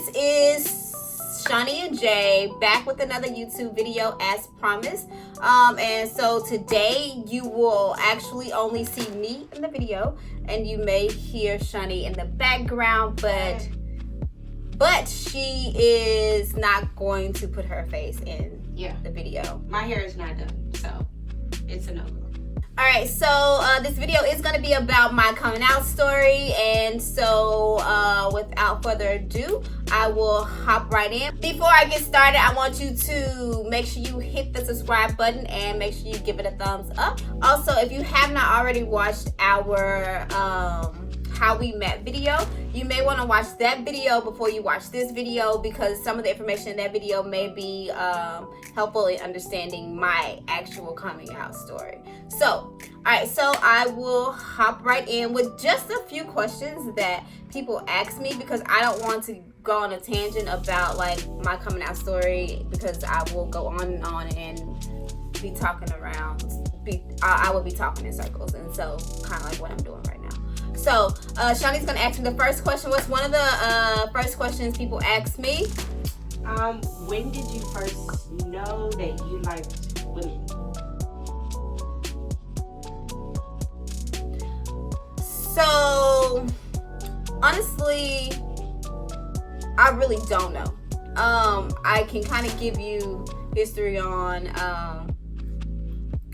this is Shawnee and Jay back with another YouTube video as promised. And so today you will actually only see me in the video, and you may hear Shawnee in the background, but she is not going to put her face in the video. My hair is not done, so it's a no-go. Alright, so this video is going to be about my coming out story, and so without further ado, I will hop right in. Before I get started, I want you to make sure you hit the subscribe button and make sure you give it a thumbs up. Also, if you have not already watched our how we met video, you may want to watch that video before you watch this video, because some of the information in that video may be helpful in understanding my actual coming out story. So alright, so I will hop right in with just a few questions that people ask me, because I don't want to go on a tangent about like my coming out story, because I will go on and be talking around, I will be talking in circles, and so kind of like what I'm doing right now. So Shawnee's gonna ask me the first question. What's one of the first questions people ask me? When did you first know that you liked women? So honestly, I really don't know. I can kind of give you history on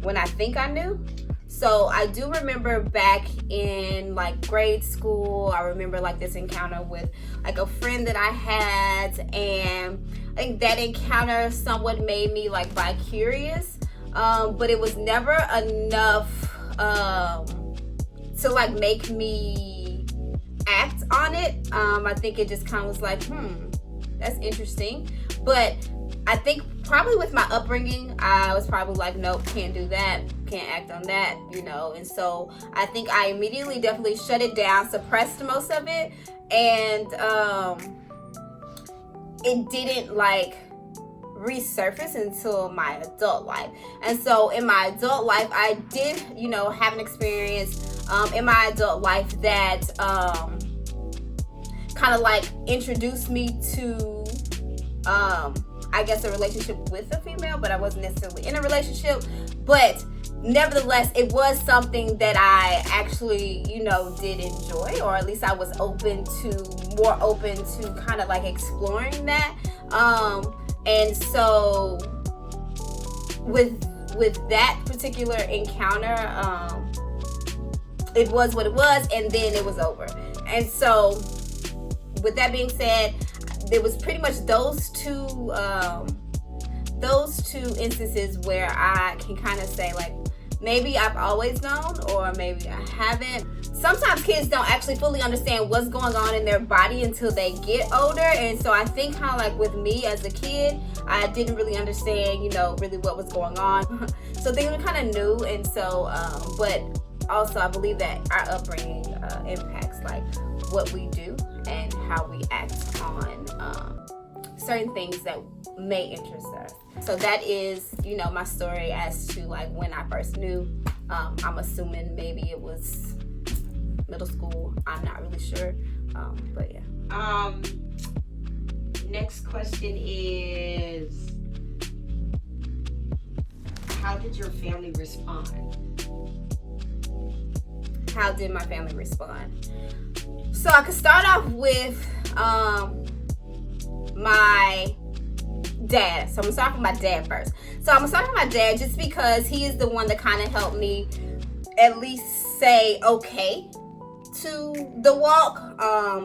when I think I knew. So I do remember back in like grade school, I remember like this encounter with like a friend that I had, and I think that encounter somewhat made me like bi-curious, but it was never enough to like make me act on it. I think it just kind of was like, that's interesting. But I think probably with my upbringing, I was probably like, nope, can't do that, can't act on that, you know. And so I think I immediately definitely shut it down, suppressed most of it, and it didn't like resurface until my adult life. And so in my adult life, I did, you know, have an experience in my adult life that kind of like introduced me to I guess a relationship with a female, but I wasn't necessarily in a relationship. But nevertheless, it was something that I actually, you know, did enjoy, or at least I was more open to kind of like exploring that. And so with that particular encounter, it was what it was, and then it was over. And so with that being said, there was pretty much those two instances where I can kind of say like, maybe I've always known, or maybe I haven't. Sometimes kids don't actually fully understand what's going on in their body until they get older. And so I think kind of like with me as a kid, I didn't really understand, you know, really what was going on. So things were kind of new. And so, but also I believe that our upbringing impacts like what we do and how we act on certain things that may interest us. So that is, you know, my story as to like when I first knew. I'm assuming maybe it was middle school. I'm not really sure, but yeah. Next question is, how did your family respond? How did my family respond? So I could start off with my dad. So I'm gonna start with my dad first. So I'm gonna start with my dad just because he is the one that kind of helped me at least say okay to the walk,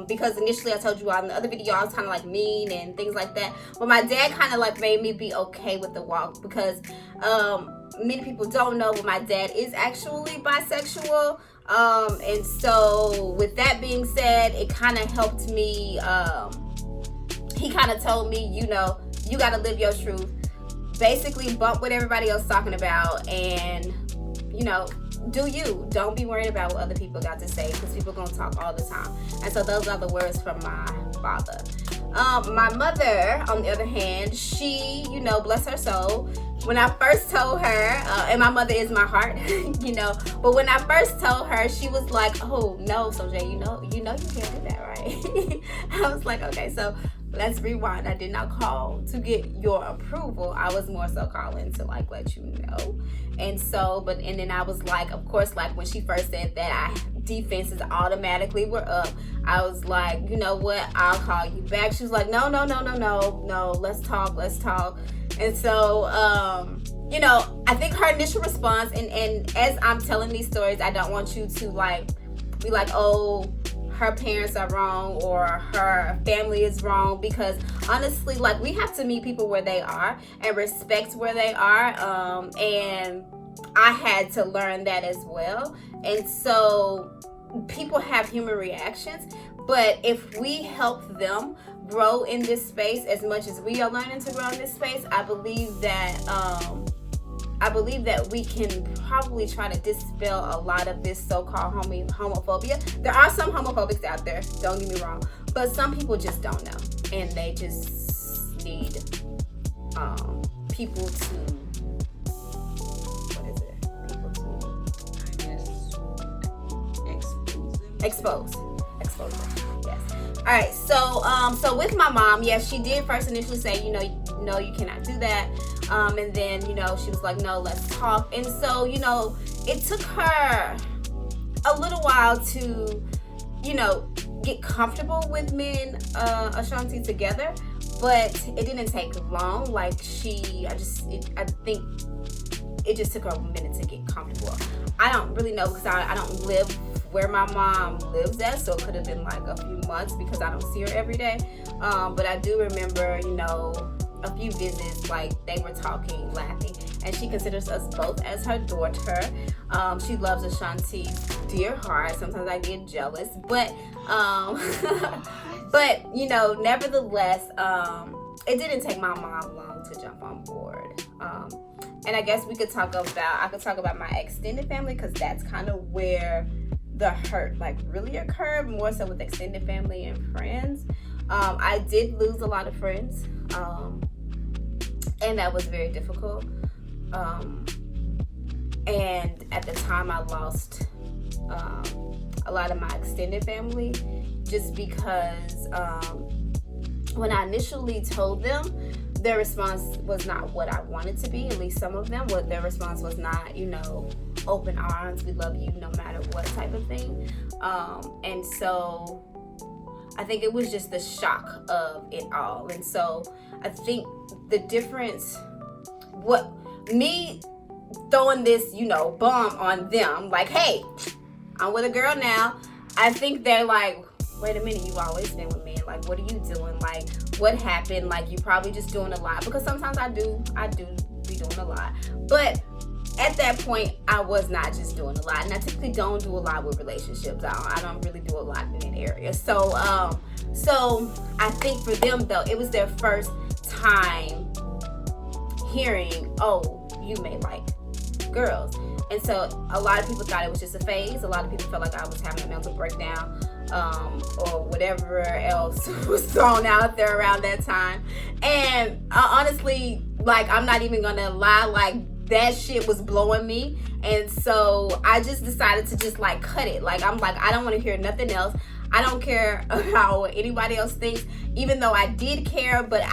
because initially I told you on the other video I was kind of like mean and things like that, but my dad kind of like made me be okay with the walk, because many people don't know, but my dad is actually bisexual. And so with that being said, it kind of helped me. He kind of told me, you know, you got to live your truth, basically bump what everybody else talking about, and, you know, do you. Don't be worried about what other people got to say, because people gonna talk all the time. And so those are the words from my father. My mother, on the other hand, she, you know, bless her soul, when I first told her, and my mother is my heart, you know, but when I first told her, she was like, oh no, so Jay, you know you can't do that, right? I was like, okay. So let's rewind. I did not call to get your approval. I was more so calling to like let you know. And so, and then I was like, of course, like when she first said that defenses automatically were up, I was like, you know what, I'll call you back. She was like, no, let's talk. And so, I think her initial response, and as I'm telling these stories, I don't want you to like be like, oh, her parents are wrong or her family is wrong, because honestly, like, we have to meet people where they are and respect where they are, and I had to learn that as well. And so people have human reactions, but if we help them grow in this space as much as we are learning to grow in this space, I believe that we can probably try to dispel a lot of this so-called homophobia. There are some homophobics out there, don't get me wrong, but some people just don't know, and they just need people to, what is it? People to, I guess, expose them. Yes. All right. So with my mom, yes, she did first initially say, no, you cannot do that. And then, she was like, no, let's talk. And so, it took her a little while to, get comfortable with me and Ashanti together, but it didn't take long. Like I think it just took her a minute to get comfortable. I don't really know, because I don't live where my mom lives at, so it could have been like a few months because I don't see her every day. But I do remember, a few visits, like they were talking, laughing, and she considers us both as her daughter. She loves Ashanti's dear heart. Sometimes I get jealous, but nevertheless, it didn't take my mom long to jump on board. And I guess I could talk about my extended family, because that's kind of where the hurt like really occurred, more so with extended family and friends. I did lose a lot of friends, and that was very difficult. And at the time, I lost a lot of my extended family, just because when I initially told them, their response was not what I wanted to be. At least some of them, their response was not, open arms, we love you no matter what type of thing. And so I think it was just the shock of it all. And so I think the difference, me throwing this, bomb on them, like, hey, I'm with a girl now. I think they're like, wait a minute, you've always been with me. Like, what are you doing? Like, what happened? Like, you probably just doing a lot. Because sometimes I do be doing a lot. But at that point, I was not just doing a lot. And I typically don't do a lot with relationships. I don't really do a lot in that area. So I think for them, though, it was their first time hearing, oh, you may like girls. And so a lot of people thought it was just a phase. A lot of people felt like I was having a mental breakdown, or whatever else was thrown out there around that time. And honestly, like, I'm not even gonna lie, like, that shit was blowing me. And so I just decided to just like cut it. Like, I'm like, I don't want to hear nothing else. I don't care how anybody else thinks, even though I did care. But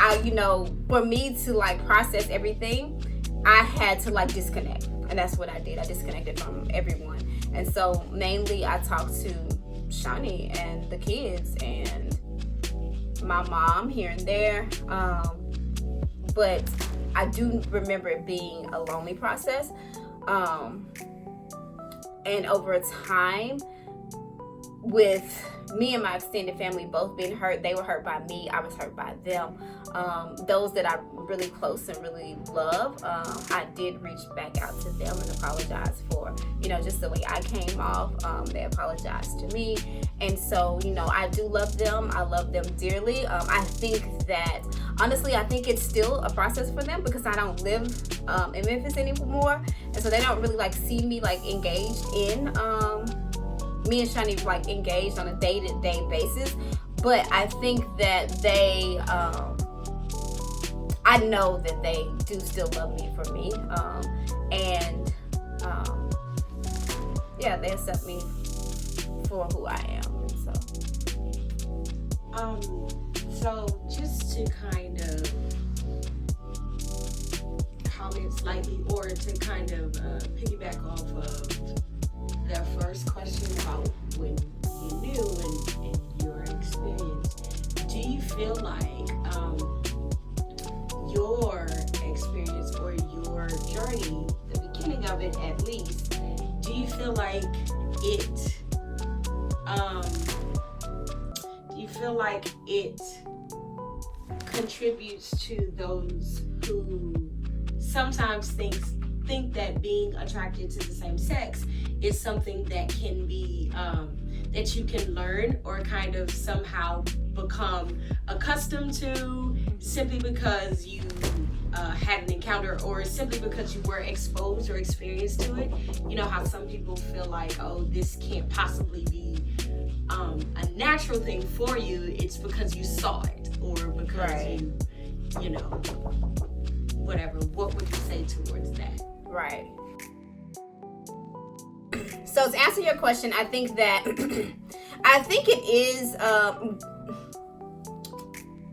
for me to like process everything, I had to like disconnect. And that's what I did. I disconnected from everyone. And so mainly I talked to Shawnee and the kids and my mom here and there. But I do remember it being a lonely process. And over time, with me and my extended family both being hurt, they were hurt by me, I was hurt by them. Those that I really close and really love, I did reach back out to them and apologize for, just the way I came off. They apologized to me. And so, I do love them. I love them dearly. I think that, honestly, I think it's still a process for them, because I don't live in Memphis anymore. And so they don't really like see me like engaged in, me and Shani like engaged on a day-to-day basis. But I think that they, I know that they do still love me for me. And they accept me for who I am. And so So just to kind of comment slightly, or to kind of piggyback off of the first question about when you knew and your experience, do you feel like your experience or your journey, the beginning of it at least, do you feel like it contributes to those who sometimes think that being attracted to the same sex is something that can be that you can learn or kind of somehow become accustomed to simply because you had an encounter, or simply because you were exposed or experienced to it? You know how some people feel like, oh, this can't possibly be a natural thing for you. It's because you saw it, or because you know, whatever. What would you say towards that? Right. So to answer your question, I think that I think it is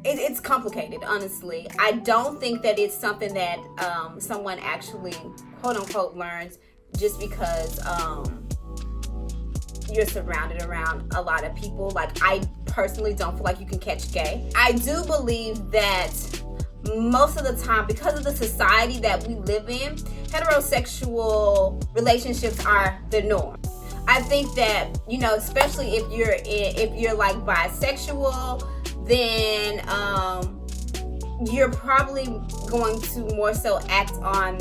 it's complicated, honestly. I don't think that it's something that someone actually quote unquote learns just because you're surrounded around a lot of people. Like, I personally don't feel like you can catch gay. I do believe that most of the time, because of the society that we live in, heterosexual relationships are the norm. I think that, you know, especially if you're like bisexual, then you're probably going to more so act on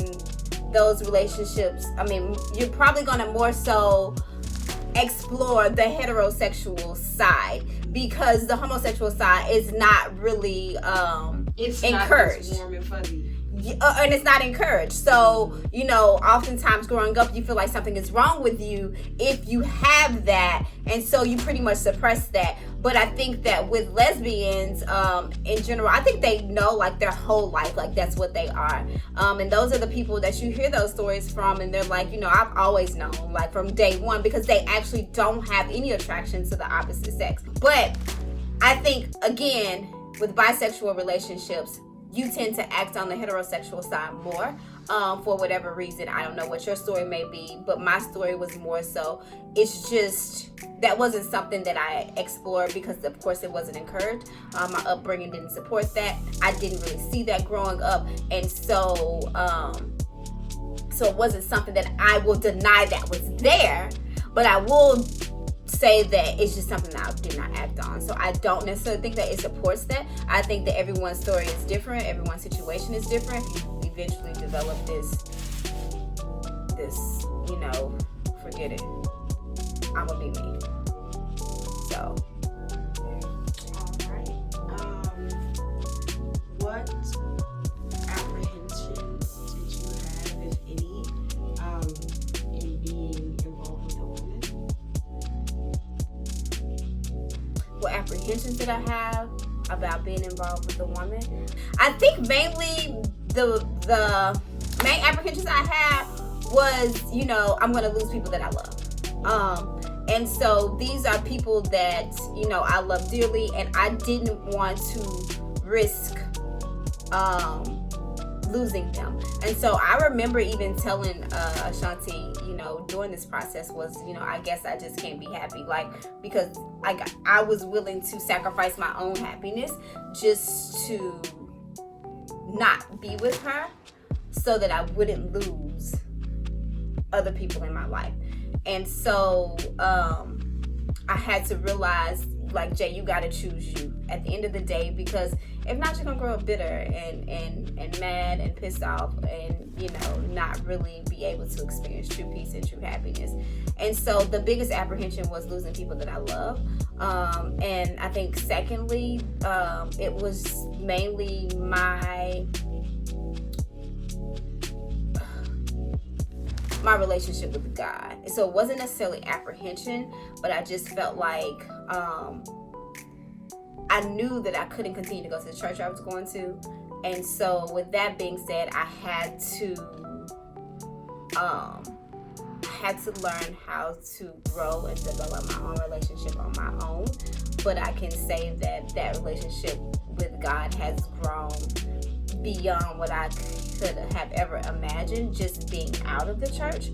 those relationships. I mean, you're probably going to more so explore the heterosexual side, because the homosexual side is not really it's encouraged. Not warm and fuzzy. And it's not encouraged. So, you know, oftentimes growing up, you feel like something is wrong with you if you have that, and so you pretty much suppress that. But I think that with lesbians, in general, I think they know, like, their whole life, like, that's what they are. And those are the people that you hear those stories from, and they're like, you know, I've always known, like, from day one, because they actually don't have any attraction to the opposite sex. But I think, again, with bisexual relationships, you tend to act on the heterosexual side more, for whatever reason. I don't know what your story may be, but my story was more so, it's just, that wasn't something that I explored because, of course, it wasn't encouraged. My upbringing didn't support that. I didn't really see that growing up, and so it wasn't something that I will deny that was there, but I will say that it's just something that I did not act on. So I don't necessarily think that it supports that. I think that everyone's story is different. Everyone's situation is different. You eventually develop this, you know, forget it, I'm gonna be me. So. Alright. What apprehensions did you have, if any, in being involved with a woman? What apprehensions did I have about being involved with a woman? I think mainly the main apprehensions I had was, you know, I'm gonna lose people that I love. And so these are people that, you know, I love dearly, and I didn't want to risk losing them. And so I remember even telling Ashanti, you know, during this process was, you know, I guess I just can't be happy, like, because I was willing to sacrifice my own happiness just to not be with her, so that I wouldn't lose other people in my life. And so I had to realize, like, Jay, you gotta choose you at the end of the day, because if not, you're gonna grow up bitter and mad and pissed off, and, you know, not really be able to experience true peace and true happiness. And so the biggest apprehension was losing people that I love. And I think secondly, it was mainly my relationship with God. So it wasn't necessarily apprehension, but I just felt like I knew that I couldn't continue to go to the church I was going to. And so with that being said, I had had to learn how to grow and develop my own relationship on my own. But I can say that that relationship with God has grown beyond what I could have ever imagined just being out of the church.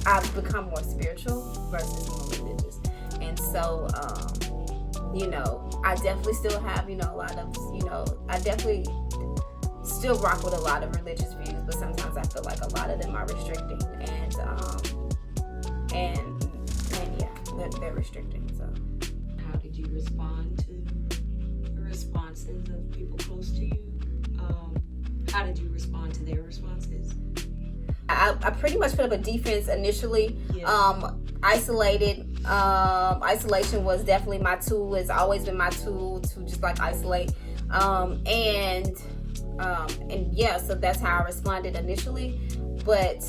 I've become more spiritual versus more religious. And so, I definitely still have, a lot of, I definitely still rock with a lot of religious views, but sometimes I feel like a lot of them are restricting and yeah, they're restricting. So how did you respond to the responses of people close to you? How did you respond to their responses? I pretty much put up a defense initially. Yeah. Isolation was definitely my tool. It's always been my tool to just like isolate. And yeah, so that's how I responded initially. But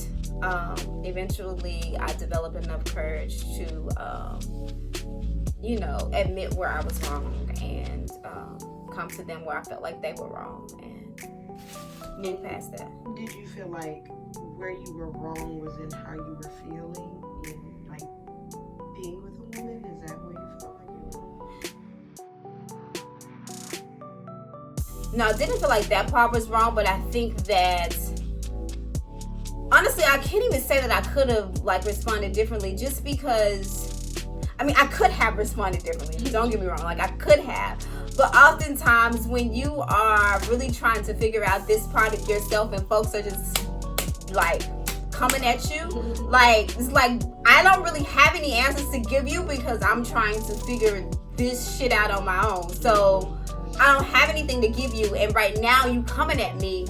eventually I developed enough courage to, admit where I was wrong and come to them where I felt like they were wrong and move past that. Did you feel like where you were wrong was in how you were feeling in like being with a woman? Is that where you felt like you were wrong? No, I didn't feel like that part was wrong, but I think that honestly I can't even say that I could have like responded differently, just because I could have responded differently, don't get me wrong, like I could have, but oftentimes when you are really trying to figure out this part of yourself and folks are just like coming at you, like it's like I don't really have any answers to give you because I'm trying to figure this shit out on my own. So I don't have anything to give you, and right now you coming at me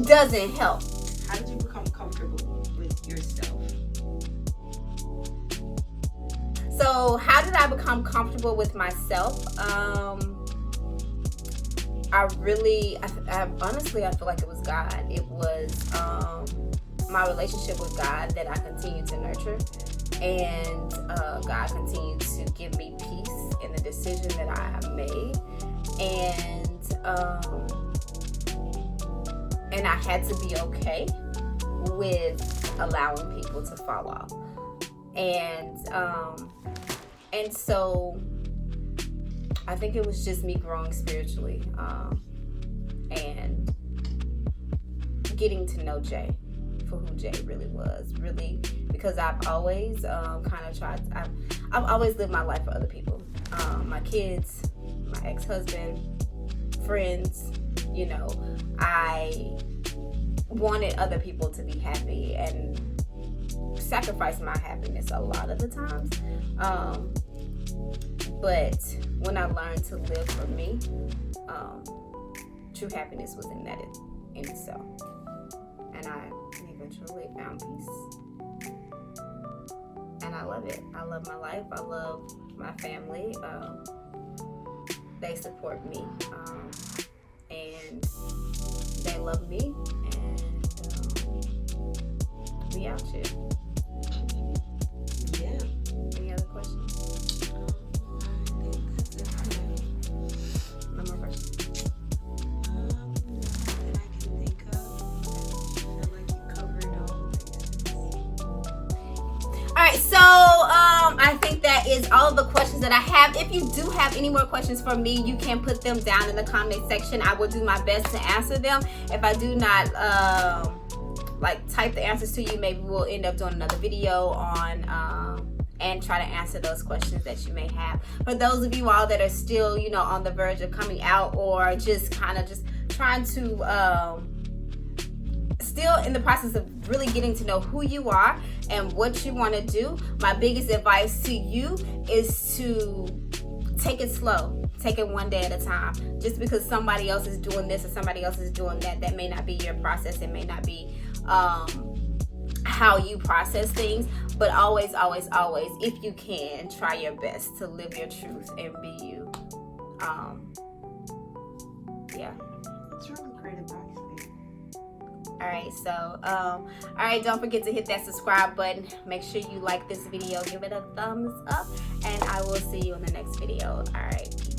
doesn't help. How did you become comfortable with yourself? So how did I become comfortable with myself? Honestly, I feel like it was God. It was my relationship with God that I continue to nurture, and God continued to give me peace in the decision that I have made, and I had to be okay with allowing people to fall off, and so I think it was just me growing spiritually, and getting to know Jay for who Jay really was, because I've always I've always lived my life for other people, my kids, my ex-husband, friends. I wanted other people to be happy and sacrifice my happiness a lot of the times. But when I learned to live for me, true happiness was in that in itself. And I eventually found peace. And I love it. I love my life. I love my family. They support me. And they love me. And we out here. Yeah. Any other questions? I think that's it for now. No more questions. That I can think of. I feel like you covered all bases. All right, so I think that is all of the questions that I have. If you do have any more questions for me, you can put them down in the comment section. I will do my best to answer them. If I do not type the answers to you, maybe we'll end up doing another video on and try to answer those questions that you may have. For those of you all that are still, on the verge of coming out, or just kind of just trying to still in the process of really getting to know who you are and what you want to do, my biggest advice to you is to take it slow. Take it one day at a time. Just because somebody else is doing this or somebody else is doing that, that may not be your process. It may not be how you process things. But always, always, always, if you can, try your best to live your truth and be you. Yeah. It's really great advice, babe. All right, so don't forget to hit that subscribe button. Make sure you like this video, give it a thumbs up, and I will see you in the next video. All right, peace.